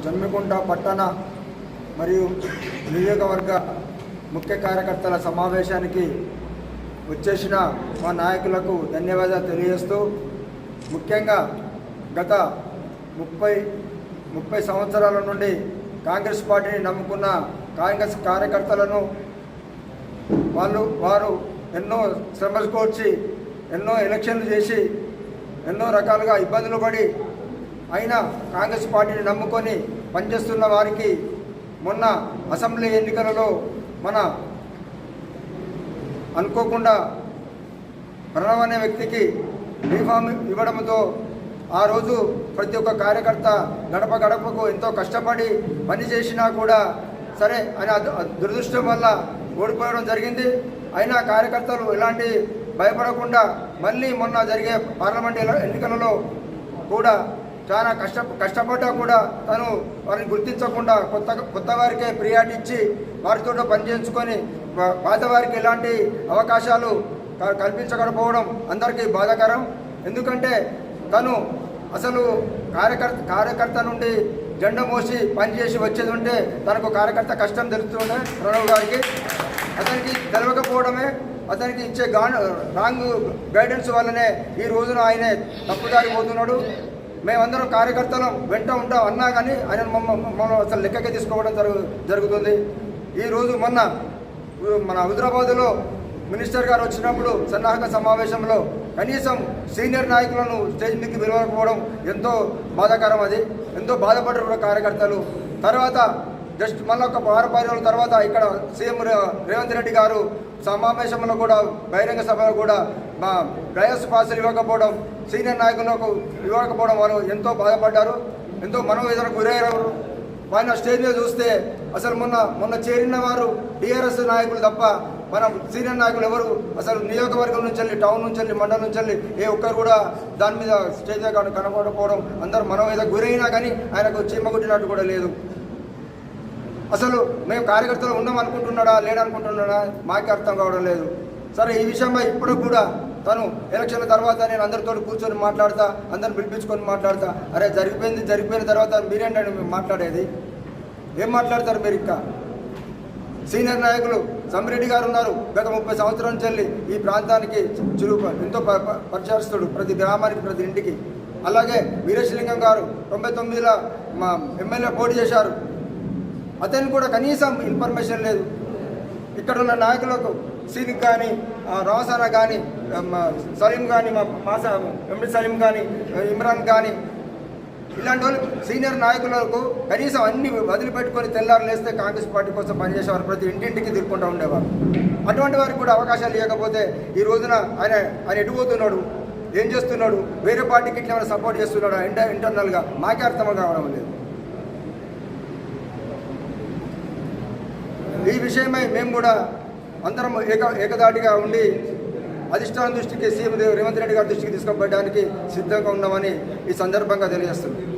జమ్మికుంట పట్టణ మరియు నియోజకవర్గ ముఖ్య కార్యకర్తల సమావేశానికి వచ్చేసిన మా నాయకులకు ధన్యవాదాలు తెలియజేస్తూ, ముఖ్యంగా గత 30 సంవత్సరాల నుండి కాంగ్రెస్ పార్టీని నమ్ముకున్న కాంగ్రెస్ కార్యకర్తలను వారు ఎన్నో శ్రమలు కోర్చి ఎన్నో ఎలక్షన్లు చేసి ఎన్నో రకాలుగా ఇబ్బందులు పడి అయినా కాంగ్రెస్ పార్టీని నమ్ముకొని పనిచేస్తున్న వారికి మొన్న అసెంబ్లీ ఎన్నికలలో మన అనుకోకుండా ప్రణవ్ అనే వ్యక్తికి రీఫామ్ ఇవ్వడంతో ఆ రోజు ప్రతి ఒక్క కార్యకర్త గడప గడపకు ఎంతో కష్టపడి పనిచేసినా కూడా సరే ఆయన దురదృష్టం వల్ల ఓడిపోవడం జరిగింది. అయినా కార్యకర్తలు ఎలాంటి భయపడకుండా మళ్ళీ మొన్న జరిగే పార్లమెంట్ ఎన్నికలలో కూడా చాలా కష్టపడ్డా కూడా తను వారిని గుర్తించకుండా కొత్త వారికే ప్రియారిటీ ఇచ్చి వారితో పనిచేయించుకొని పాత వారికి ఎలాంటి అవకాశాలు కల్పించకపోవడం అందరికీ బాధాకరం. ఎందుకంటే తను అసలు కార్యకర్త నుండి జెండా మోసి పనిచేసి వచ్చేది ఉంటే తనకు కార్యకర్త కష్టం తెలుస్తుండే ప్రణవ్ గారికి. అతనికి తెలవకపోవడమే, అతనికి ఇచ్చే రాంగ్ గైడెన్స్ వల్లనే ఈ రోజున ఆయన తప్పుదారి పోతున్నాడు. మేమందరం కార్యకర్తలం వెంట ఉంటాం అన్నా కానీ ఆయన మమ్మల్ని అసలు లెక్కకే తీసుకోవడం జరుగుతుంది. ఈరోజు మన హైదరాబాదులో మినిస్టర్ గారు వచ్చినప్పుడు సన్నాహక సమావేశంలో కనీసం సీనియర్ నాయకులను స్టేజ్ మీదకి పిలవకపోవడం ఎంతో బాధాకరం. అది ఎంతో బాధపడ్డారు కార్యకర్తలు. తర్వాత జస్ట్ మళ్ళీ ఒక 6 రోజుల తర్వాత ఇక్కడ సీఎం రేవంత్ రెడ్డి గారు సమావేశంలో కూడా బహిరంగ సభలో కూడా మా డయాస్ పాసులు ఇవ్వకపోవడం, సీనియర్ నాయకులకు ఇవ్వకపోవడం వారు ఎంతో బాధపడ్డారు, ఎంతో మనోవేదనకు గురయ్యారు. పైన స్టేజ్ మీద చూస్తే అసలు మొన్న చేరిన వారు టీఆర్ఎస్ నాయకులు తప్ప మనం సీనియర్ నాయకులు ఎవరు అసలు నియోజకవర్గం నుంచి వెళ్ళి, టౌన్ నుంచి వెళ్ళి, మండలం నుంచి వెళ్ళి ఏ ఒక్కరు కూడా దాని మీద స్టేజ్ మీద కనపడకపోవడం, అందరూ మనోవేదనకు గురైనా కానీ ఆయనకు చీమగుట్టినట్టు కూడా లేదు. అసలు మేము కార్యకర్తలు ఉన్నాం అనుకుంటున్నాడా లేడనుకుంటున్నాడా మాకే అర్థం కావడం లేదు. సరే, ఈ విషయంలో ఇప్పుడు కూడా తను ఎలక్షన్ల తర్వాత నేను అందరితో కూర్చొని మాట్లాడతా, అందరిని పిలిపించుకొని మాట్లాడతా. అరే జరిగిపోయిన తర్వాత మీరేంటండి మేము మాట్లాడేది? ఏం మాట్లాడతారు మీరు? ఇంకా సీనియర్ నాయకులు సమ్మిరెడ్డి గారు ఉన్నారు, గత 30 సంవత్సరాల నుంచి వెళ్ళి ఈ ప్రాంతానికి ఎంతో పరిచయస్తుడు, ప్రతి గ్రామానికి ప్రతి ఇంటికి. అలాగే వీరేశలింగం గారు 99లో మా ఎమ్మెల్యే పోటీ చేశారు, అతనికి కూడా కనీసం ఇన్ఫర్మేషన్ లేదు. ఇక్కడ ఉన్న నాయకులకు సీనిక్ కానీ, రావసానా కానీ, సలీం కానీ, మా ఎండి సలీం కానీ, ఇమ్రాన్ కానీ, ఇలాంటి వాళ్ళు సీనియర్ నాయకులకు కనీసం అన్ని వదిలిపెట్టుకొని తెల్లారు లేస్తే కాంగ్రెస్ పార్టీ కోసం పనిచేసేవారు, ప్రతి ఇంటింటికి తిరుగుకుంటూ ఉండేవారు. అటువంటి వారికి కూడా అవకాశాలు ఇవ్వకపోతే ఈ రోజున ఆయన ఎటుపోతున్నాడు, ఏం చేస్తున్నాడు, వేరే పార్టీకి ఇట్లా ఏమైనా సపోర్ట్ చేస్తున్నాడు ఇంటర్నల్గా మాకే అర్థం కావడం లేదు. ఈ విషయమై మేము కూడా అందరం ఏకదాటిగా ఉండి అధిష్టానం దృష్టికి, సీఎం రేవంత్ రెడ్డి గారి దృష్టికి తీసుకుపోవడానికి సిద్ధంగా ఉన్నామని ఈ సందర్భంగా తెలియజేస్తున్నాం.